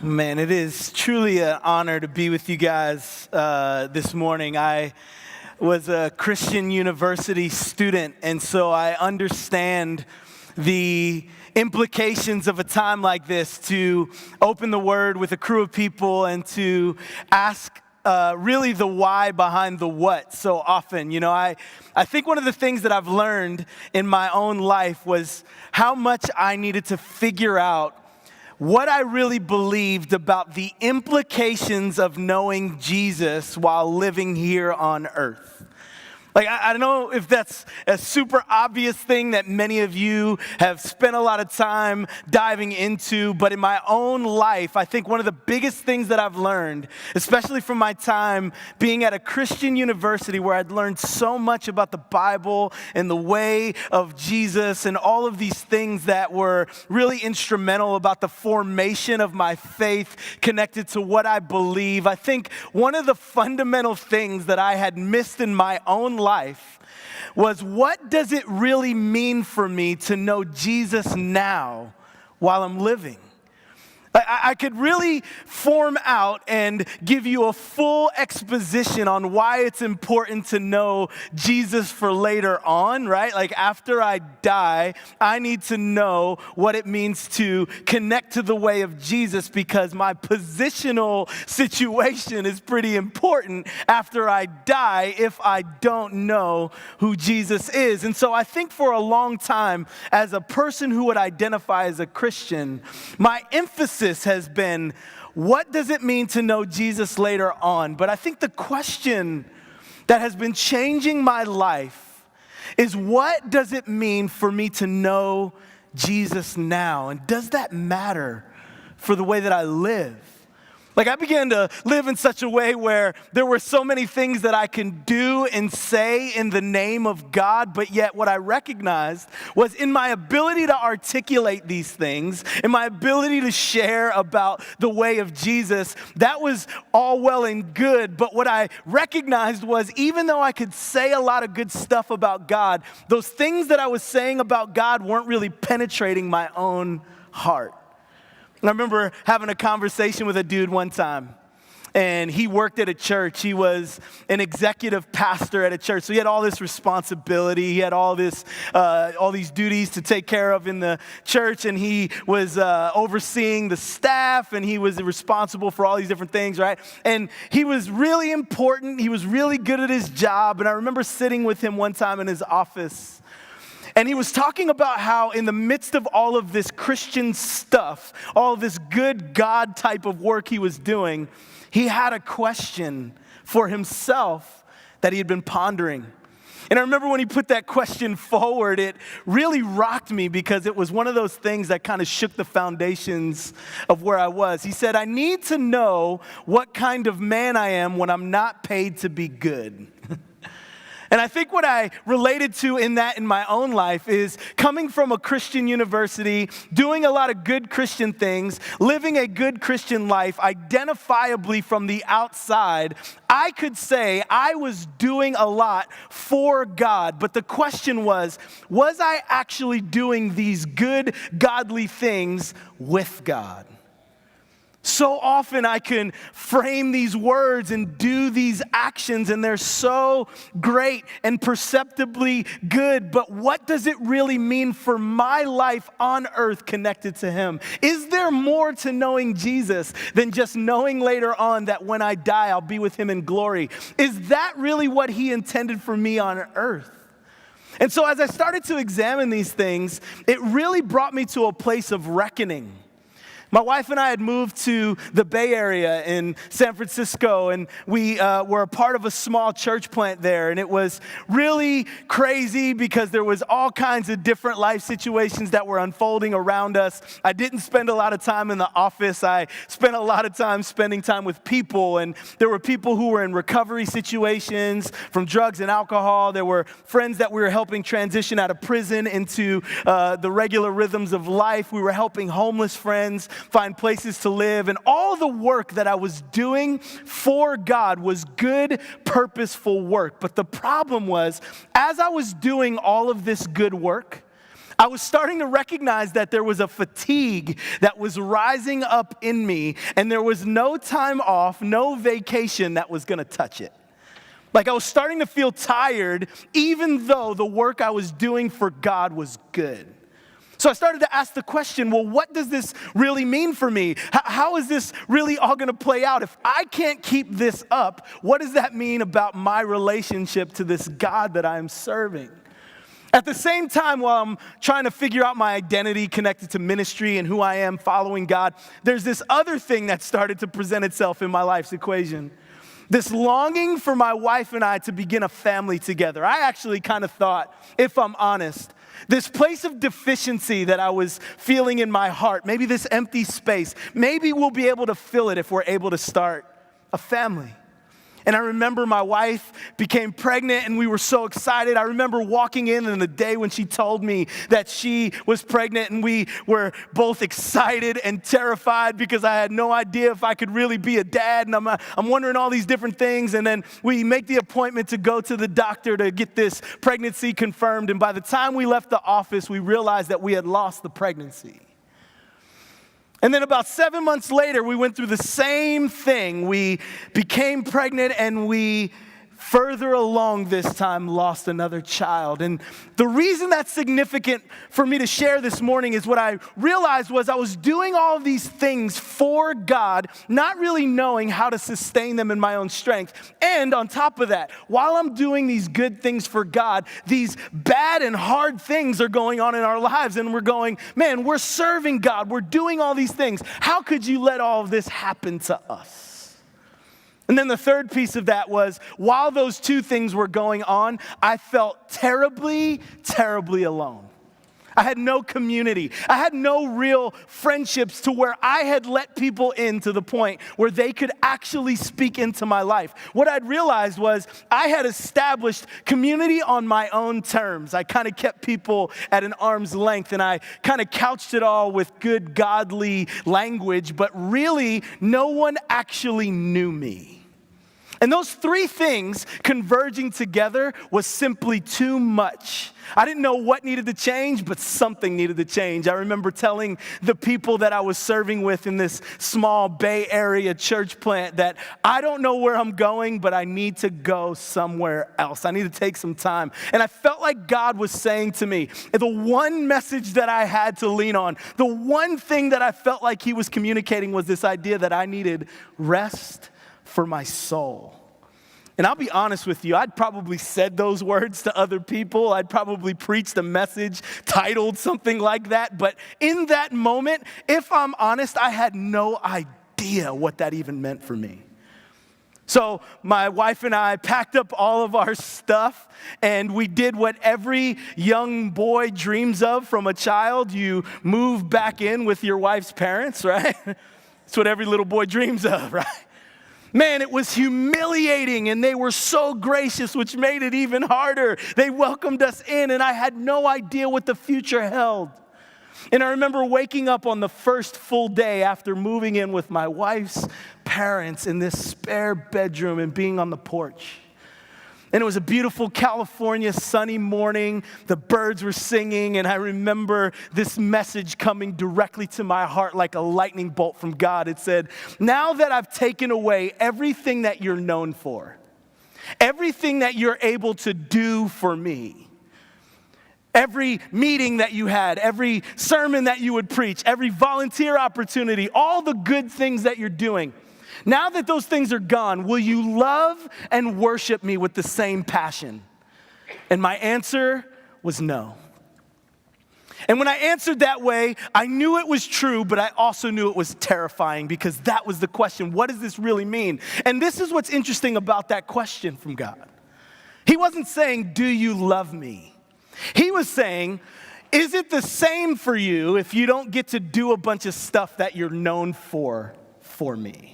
Man, it is truly an honor to be with you guys this morning. I was a Christian university student, and so I understand the implications of a time like this to open the Word with a crew of people and to ask really the why behind the what so often. You know, I think one of the things that I've learned in my own life was how much I needed to figure out what I really believed about the implications of knowing Jesus while living here on earth. Like, I don't know if that's a super obvious thing that many of you have spent a lot of time diving into, but in my own life, I think one of the biggest things that I've learned, especially from my time being at a Christian university where I'd learned so much about the Bible and the way of Jesus and all of these things that were really instrumental about the formation of my faith connected to what I believe. I think one of the fundamental things that I had missed in my own life was, what does it really mean for me to know Jesus now while I'm living? I could really form out and give you a full exposition on why it's important to know Jesus for later on, right? Like, after I die, I need to know what it means to connect to the way of Jesus, because my positional situation is pretty important after I die if I don't know who Jesus is. And so I think for a long time, as a person who would identify as a Christian, my emphasis has been, what does it mean to know Jesus later on? But I think the question that has been changing my life is, what does it mean for me to know Jesus now? And does that matter for the way that I live? Like, I began to live in such a way where there were so many things that I can do and say in the name of God, but yet what I recognized was, in my ability to articulate these things, in my ability to share about the way of Jesus, that was all well and good. But what I recognized was, even though I could say a lot of good stuff about God, those things that I was saying about God weren't really penetrating my own heart. I remember having a conversation with a dude one time, and he worked at a church. He was an executive pastor at a church, so he had all this responsibility. He had all these duties to take care of in the church, and he was overseeing the staff, and he was responsible for all these different things, right? And he was really important. He was really good at his job, and I remember sitting with him one time in his office, and he was talking about how, in the midst of all of this Christian stuff, all of this good God type of work he was doing, he had a question for himself that he had been pondering. And I remember when he put that question forward, it really rocked me, because it was one of those things that kind of shook the foundations of where I was. He said, I need to know what kind of man I am when I'm not paid to be good. And I think what I related to in my own life is coming from a Christian university, doing a lot of good Christian things, living a good Christian life, identifiably from the outside. I could say I was doing a lot for God, but the question was I actually doing these good, godly things with God? So often I can frame these words and do these actions, and they're so great and perceptibly good, but what does it really mean for my life on earth connected to Him? Is there more to knowing Jesus than just knowing later on that when I die, I'll be with Him in glory? Is that really what He intended for me on earth? And so as I started to examine these things, it really brought me to a place of reckoning. My wife and I had moved to the Bay Area in San Francisco, and we were a part of a small church plant there, and it was really crazy because there was all kinds of different life situations that were unfolding around us. I didn't spend a lot of time in the office. I spent a lot of time spending time with people, and there were people who were in recovery situations from drugs and alcohol. There were friends that we were helping transition out of prison into the regular rhythms of life. We were helping homeless friends find places to live, and all the work that I was doing for God was good, purposeful work. But the problem was, as I was doing all of this good work, I was starting to recognize that there was a fatigue that was rising up in me, and there was no time off, no vacation that was going to touch it. Like I was starting to feel tired, even though the work I was doing for God was good. So I started to ask the question, well, what does this really mean for me? How is this really all going to play out? If I can't keep this up, what does that mean about my relationship to this God that I am serving? At the same time, while I'm trying to figure out my identity connected to ministry and who I am following God, there's this other thing that started to present itself in my life's equation. This longing for my wife and I to begin a family together. I actually kind of thought, if I'm honest, this place of deficiency that I was feeling in my heart, maybe this empty space, maybe we'll be able to fill it if we're able to start a family. And I remember my wife became pregnant and we were so excited. I remember walking in the day when she told me that she was pregnant, and we were both excited and terrified because I had no idea if I could really be a dad. And I'm wondering all these different things. And then we make the appointment to go to the doctor to get this pregnancy confirmed. And by the time we left the office, we realized that we had lost the pregnancy. And then about 7 months later, we went through the same thing. We became pregnant, and we, further along this time, lost another child. And the reason that's significant for me to share this morning is what I realized was I was doing all of these things for God, not really knowing how to sustain them in my own strength. And on top of that, while I'm doing these good things for God, these bad and hard things are going on in our lives. And we're going, man, we're serving God. We're doing all these things. How could you let all of this happen to us? And then the third piece of that was, while those two things were going on, I felt terribly, terribly alone. I had no community. I had no real friendships to where I had let people in to the point where they could actually speak into my life. What I'd realized was I had established community on my own terms. I kind of kept people at an arm's length, and I kind of couched it all with good, godly language, but really no one actually knew me. And those three things converging together was simply too much. I didn't know what needed to change, but something needed to change. I remember telling the people that I was serving with in this small Bay Area church plant that I don't know where I'm going, but I need to go somewhere else. I need to take some time. And I felt like God was saying to me, the one message that I had to lean on, the one thing that I felt like he was communicating was this idea that I needed rest for my soul. And I'll be honest with you, I'd probably said those words to other people. I'd probably preached a message titled something like that. But in that moment, if I'm honest, I had no idea what that even meant for me. So my wife and I packed up all of our stuff, and we did what every young boy dreams of from a child. You move back in with your wife's parents, right? That's what every little boy dreams of, right? Man, it was humiliating, and they were so gracious, which made it even harder. They welcomed us in, and I had no idea what the future held. And I remember waking up on the first full day after moving in with my wife's parents in this spare bedroom and being on the porch. And it was a beautiful California sunny morning. The birds were singing, and I remember this message coming directly to my heart like a lightning bolt from God. It said, now that I've taken away everything that you're known for, everything that you're able to do for me, every meeting that you had, every sermon that you would preach, every volunteer opportunity, all the good things that you're doing, now that those things are gone, will you love and worship me with the same passion? And my answer was no. And when I answered that way, I knew it was true, but I also knew it was terrifying, because that was the question. What does this really mean? And this is what's interesting about that question from God. He wasn't saying, do you love me? He was saying, is it the same for you if you don't get to do a bunch of stuff that you're known for me?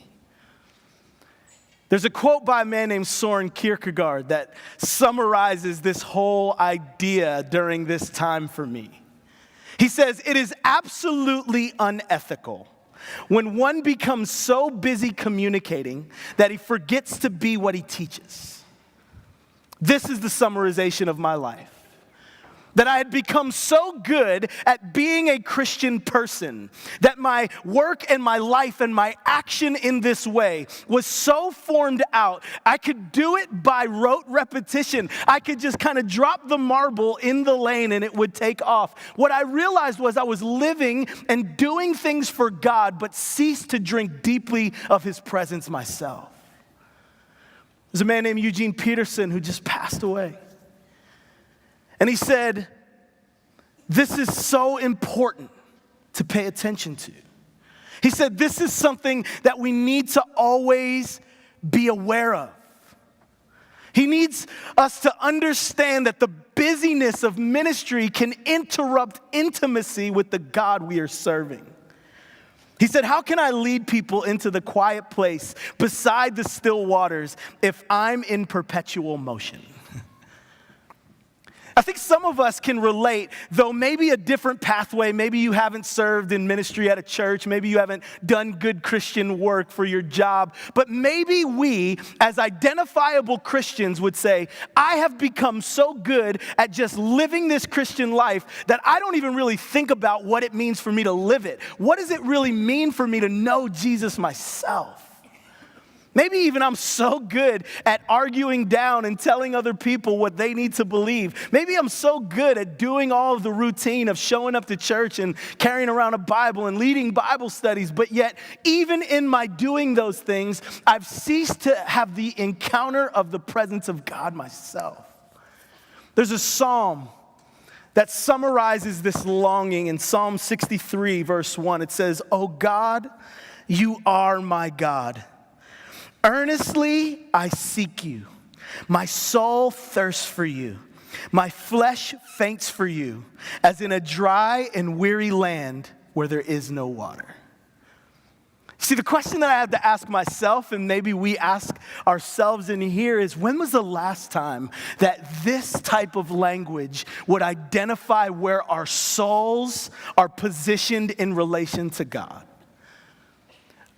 There's a quote by a man named Søren Kierkegaard that summarizes this whole idea during this time for me. He says, it is absolutely unethical when one becomes so busy communicating that he forgets to be what he teaches. This is the summarization of my life. That I had become so good at being a Christian person that my work and my life and my action in this way was so formed out, I could do it by rote repetition. I could just kind of drop the marble in the lane and it would take off. What I realized was I was living and doing things for God, but ceased to drink deeply of his presence myself. There's a man named Eugene Peterson who just passed away. And he said, this is so important to pay attention to. He said, this is something that we need to always be aware of. He needs us to understand that the busyness of ministry can interrupt intimacy with the God we are serving. He said, how can I lead people into the quiet place beside the still waters if I'm in perpetual motion? I think some of us can relate, though maybe a different pathway. Maybe you haven't served in ministry at a church. Maybe you haven't done good Christian work for your job. But maybe we, as identifiable Christians, would say, I have become so good at just living this Christian life that I don't even really think about what it means for me to live it. What does it really mean for me to know Jesus myself? Maybe even I'm so good at arguing down and telling other people what they need to believe. Maybe I'm so good at doing all of the routine of showing up to church and carrying around a Bible and leading Bible studies. But yet, even in my doing those things, I've ceased to have the encounter of the presence of God myself. There's a psalm that summarizes this longing in Psalm 63, verse 1. It says, "O God, you are my God. Earnestly I seek you. My soul thirsts for you. My flesh faints for you, as in a dry and weary land where there is no water." See, the question that I have to ask myself, and maybe we ask ourselves in here, is when was the last time that this type of language would identify where our souls are positioned in relation to God?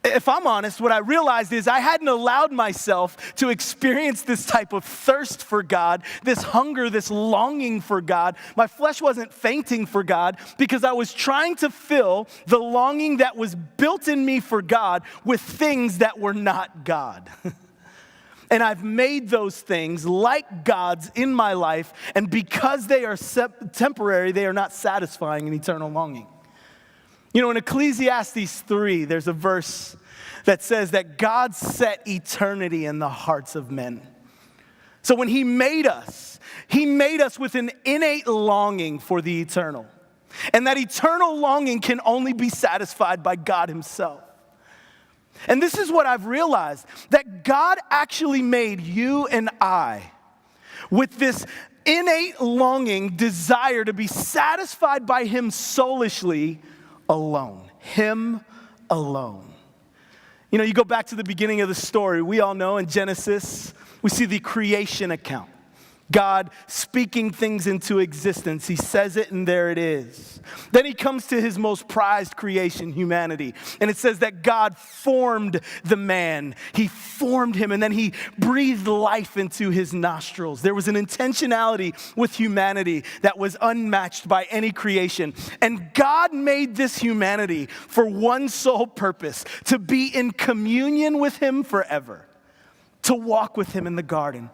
If I'm honest, what I realized is I hadn't allowed myself to experience this type of thirst for God, this hunger, this longing for God. My flesh wasn't fainting for God because I was trying to fill the longing that was built in me for God with things that were not God. And I've made those things like gods in my life, and because they are temporary, they are not satisfying an eternal longing. You know, in Ecclesiastes 3, there's a verse that says that God set eternity in the hearts of men. So when he made us with an innate longing for the eternal. And that eternal longing can only be satisfied by God himself. And this is what I've realized, that God actually made you and I with this innate longing, desire to be satisfied by him soulishly, alone. Him alone. You know, you go back to the beginning of the story. We all know in Genesis, we see the creation account. God speaking things into existence. He says it and there it is. Then he comes to his most prized creation, humanity. And it says that God formed the man. He formed him and then he breathed life into his nostrils. There was an intentionality with humanity that was unmatched by any creation. And God made this humanity for one sole purpose, to be in communion with him forever, to walk with him in the garden,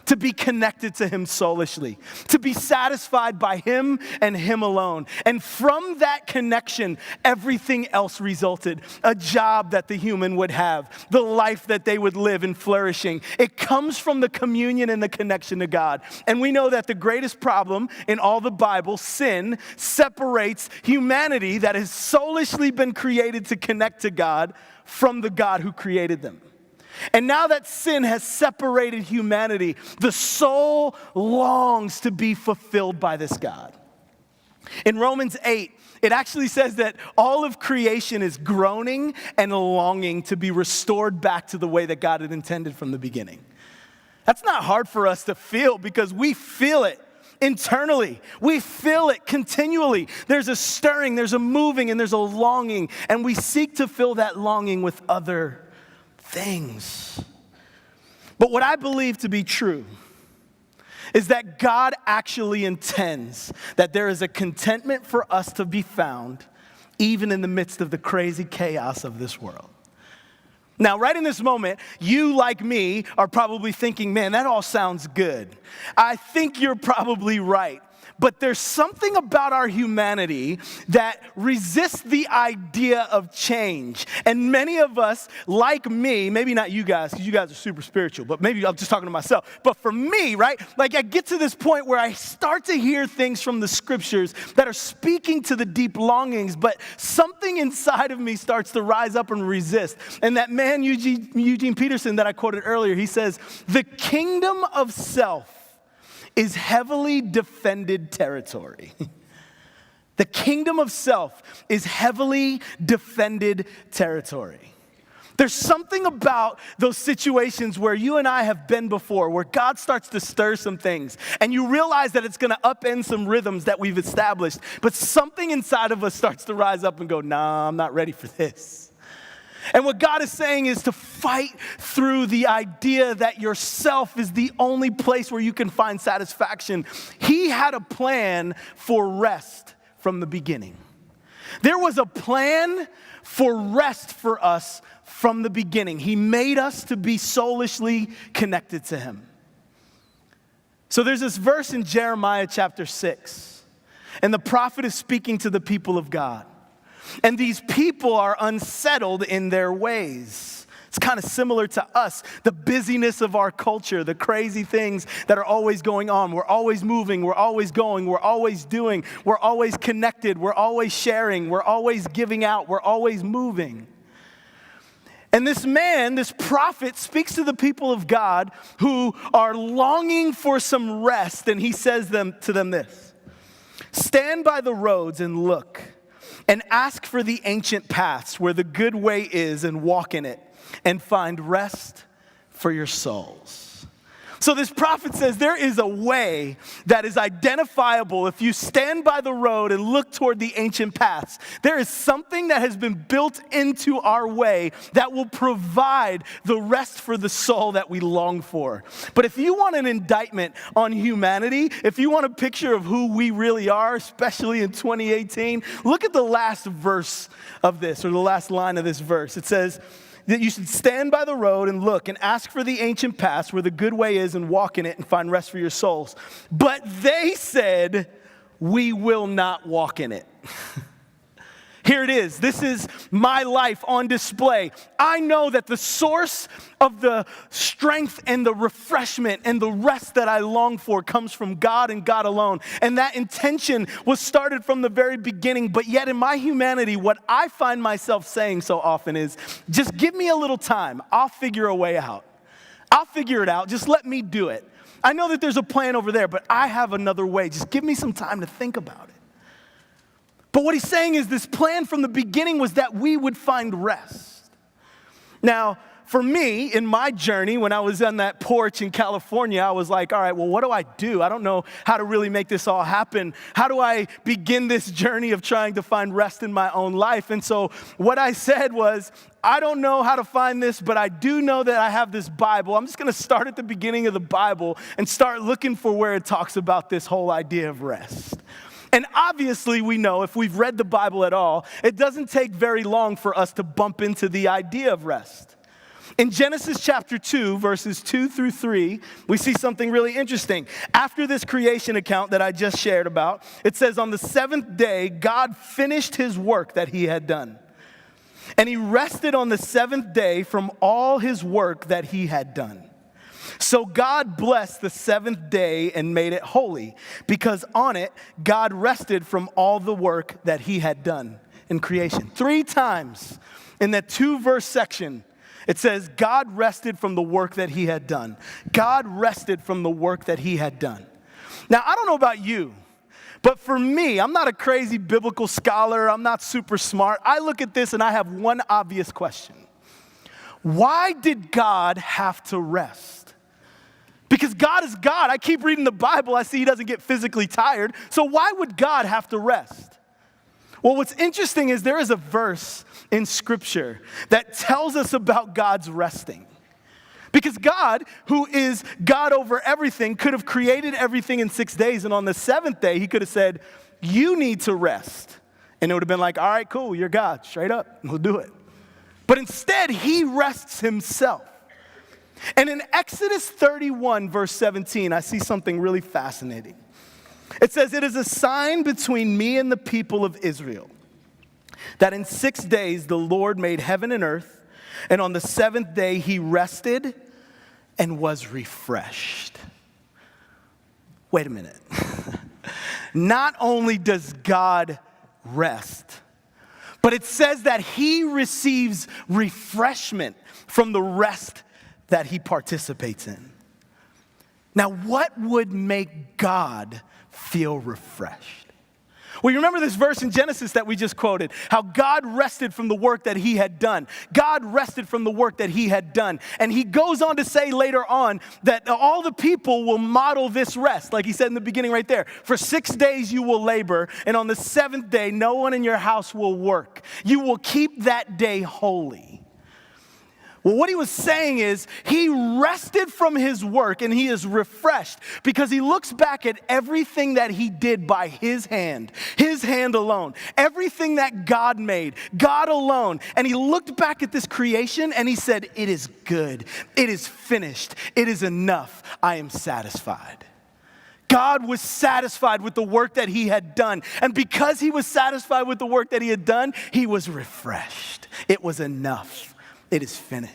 to be connected to him soulishly, to be satisfied by him and him alone. And from that connection, everything else resulted. A job that the human would have, the life that they would live in flourishing. It comes from the communion and the connection to God. And we know that the greatest problem in all the Bible, sin, separates humanity that has soulishly been created to connect to God from the God who created them. And now that sin has separated humanity, the soul longs to be fulfilled by this God. In Romans 8, it actually says that all of creation is groaning and longing to be restored back to the way that God had intended from the beginning. That's not hard for us to feel because we feel it internally. We feel it continually. There's a stirring, there's a moving, and there's a longing. And we seek to fill that longing with other things. But what I believe to be true is that God actually intends that there is a contentment for us to be found even in the midst of the crazy chaos of this world. Now, right in this moment, you, like me, are probably thinking, man, that all sounds good. I think you're probably right. But there's something about our humanity that resists the idea of change. And many of us, like me, maybe not you guys, because you guys are super spiritual, but maybe I'm just talking to myself. But for me, right, like I get to this point where I start to hear things from the scriptures that are speaking to the deep longings, but something inside of me starts to rise up and resist. And that man, Eugene Peterson, that I quoted earlier, he says, the kingdom of self is heavily defended territory. The kingdom of self is heavily defended territory. There's something about those situations where you and I have been before, where God starts to stir some things, and you realize that it's going to upend some rhythms that we've established, but something inside of us starts to rise up and go, nah, I'm not ready for this. And what God is saying is to fight through the idea that yourself is the only place where you can find satisfaction. He had a plan for rest from the beginning. There was a plan for rest for us from the beginning. He made us to be soulishly connected to Him. So there's this verse in Jeremiah chapter 6, and the prophet is speaking to the people of God. And these people are unsettled in their ways. It's kind of similar to us, the busyness of our culture, the crazy things that are always going on. We're always moving, we're always going, we're always doing, we're always connected, we're always sharing, we're always giving out, we're always moving. And this man, this prophet, speaks to the people of God who are longing for some rest, and he says to them this: stand by the roads and look, and ask for the ancient paths where the good way is, and walk in it, and find rest for your souls. So this prophet says there is a way that is identifiable if you stand by the road and look toward the ancient paths. There is something that has been built into our way that will provide the rest for the soul that we long for. But if you want an indictment on humanity, if you want a picture of who we really are, especially in 2018, look at the last verse of this, or the last line of this verse. It says that you should stand by the road and look and ask for the ancient paths where the good way is, and walk in it and find rest for your souls. But they said, we will not walk in it. Here it is. This is my life on display. I know that the source of the strength and the refreshment and the rest that I long for comes from God and God alone. And that intention was started from the very beginning. But yet in my humanity, what I find myself saying so often is, just give me a little time. I'll figure a way out. I'll figure it out. Just let me do it. I know that there's a plan over there, but I have another way. Just give me some time to think about it. But what he's saying is this plan from the beginning was that we would find rest. Now, for me, in my journey, when I was on that porch in California, I was like, all right, well, what do I do? I don't know how to really make this all happen. How do I begin this journey of trying to find rest in my own life? And so what I said was, I don't know how to find this, but I do know that I have this Bible. I'm just going to start at the beginning of the Bible and start looking for where it talks about this whole idea of rest. And obviously we know, if we've read the Bible at all, it doesn't take very long for us to bump into the idea of rest. In Genesis chapter 2, verses 2 through 3, we see something really interesting. After this creation account that I just shared about, it says, on the seventh day, God finished his work that he had done. And he rested on the seventh day from all his work that he had done. So God blessed the seventh day and made it holy, because on it, God rested from all the work that he had done in creation. 3 times in that 2-verse section, it says, God rested from the work that he had done. God rested from the work that he had done. Now, I don't know about you, but for me, I'm not a crazy biblical scholar. I'm not super smart. I look at this and I have one obvious question. Why did God have to rest? Because God is God. I keep reading the Bible. I see he doesn't get physically tired. So why would God have to rest? Well, what's interesting is there is a verse in Scripture that tells us about God's resting. Because God, who is God over everything, could have created everything in 6 days, and on the seventh day, he could have said, you need to rest. And it would have been like, all right, cool, you're God, straight up, we'll do it. But instead, he rests himself. And in Exodus 31, verse 17, I see something really fascinating. It says, it is a sign between me and the people of Israel that in 6 days the Lord made heaven and earth, and on the seventh day he rested and was refreshed. Wait a minute. Not only does God rest, but it says that he receives refreshment from the rest that he participates in. Now, what would make God feel refreshed? Well, you remember this verse in Genesis that we just quoted, how God rested from the work that he had done. God rested from the work that he had done. And he goes on to say later on that all the people will model this rest, like he said in the beginning right there. For 6 days you will labor, and on the seventh day no one in your house will work. You will keep that day holy. Well, what he was saying is he rested from his work and he is refreshed because he looks back at everything that he did by his hand alone, everything that God made, God alone. And he looked back at this creation and he said, it is good, it is finished, it is enough, I am satisfied. God was satisfied with the work that he had done. And because he was satisfied with the work that he had done, he was refreshed. It was enough. It is finished.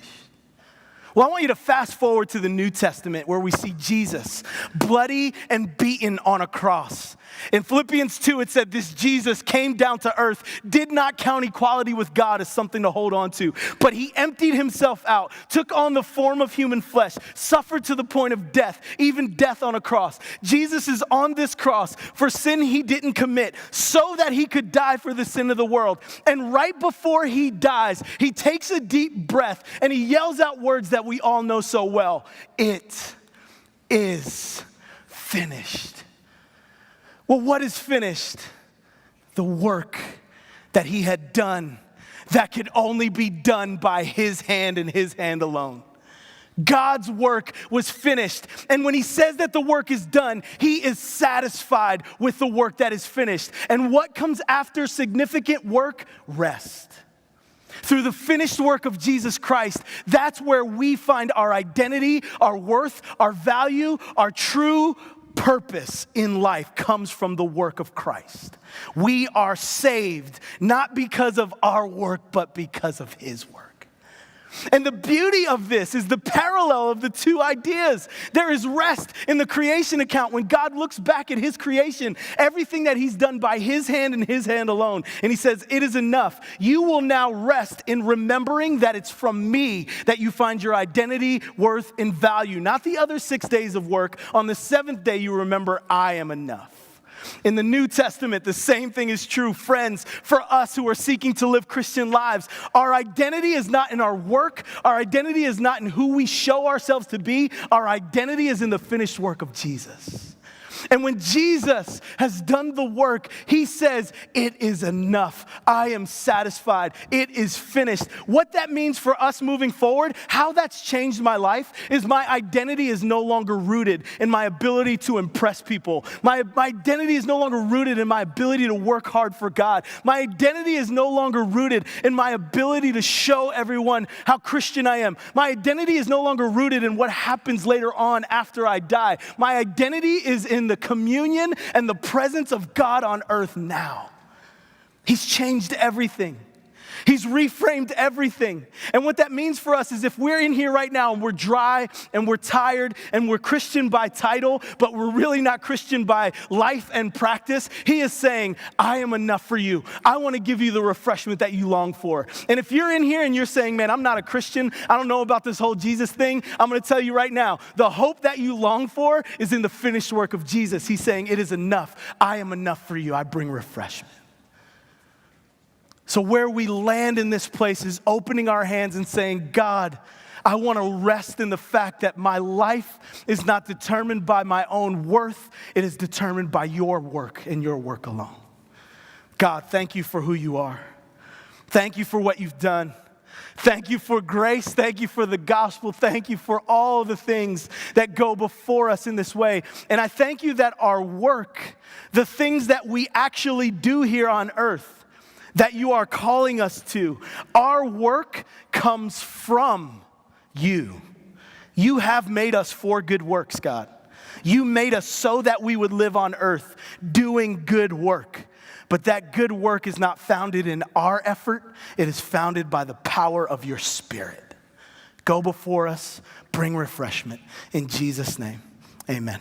Well, I want you to fast forward to the New Testament where we see Jesus bloody and beaten on a cross. In Philippians 2, it said this Jesus came down to earth, did not count equality with God as something to hold on to, but he emptied himself out, took on the form of human flesh, suffered to the point of death, even death on a cross. Jesus is on this cross for sin he didn't commit so that he could die for the sin of the world. And right before he dies, he takes a deep breath and he yells out words that we all know so well. It is finished. Well, what is finished? The work that he had done that could only be done by his hand and his hand alone. God's work was finished. And when he says that the work is done, he is satisfied with the work that is finished. And what comes after significant work? Rest. Through the finished work of Jesus Christ, that's where we find our identity, our worth, our value, our true purpose in life comes from the work of Christ. We are saved not because of our work, but because of his work. And the beauty of this is the parallel of the two ideas. There is rest in the creation account when God looks back at his creation, everything that he's done by his hand and his hand alone. And he says, it is enough. You will now rest in remembering that it's from me that you find your identity, worth, and value. Not the other 6 days of work. On the seventh day, you remember, I am enough. In the New Testament, the same thing is true, friends, for us who are seeking to live Christian lives. Our identity is not in our work. Our identity is not in who we show ourselves to be. Our identity is in the finished work of Jesus. And when Jesus has done the work, he says, it is enough. I am satisfied. It is finished. What that means for us moving forward, how that's changed my life, is my identity is no longer rooted in my ability to impress people. My identity is no longer rooted in my ability to work hard for God. My identity is no longer rooted in my ability to show everyone how Christian I am. My identity is no longer rooted in what happens later on after I die. My identity is in the communion and the presence of God on earth now. He's changed everything. He's reframed everything. And what that means for us is if we're in here right now and we're dry and we're tired and we're Christian by title, but we're really not Christian by life and practice, he is saying, I am enough for you. I want to give you the refreshment that you long for. And if you're in here and you're saying, man, I'm not a Christian, I don't know about this whole Jesus thing, I'm going to tell you right now, the hope that you long for is in the finished work of Jesus. He's saying, it is enough. I am enough for you. I bring refreshment. So where we land in this place is opening our hands and saying, God, I want to rest in the fact that my life is not determined by my own worth. It is determined by your work and your work alone. God, thank you for who you are. Thank you for what you've done. Thank you for grace. Thank you for the gospel. Thank you for all the things that go before us in this way. And I thank you that our work, the things that we actually do here on earth, that you are calling us to, our work comes from you. You have made us for good works, God. You made us so that we would live on earth doing good work. But that good work is not founded in our effort. It is founded by the power of your Spirit. Go before us, bring refreshment. In Jesus' name, amen.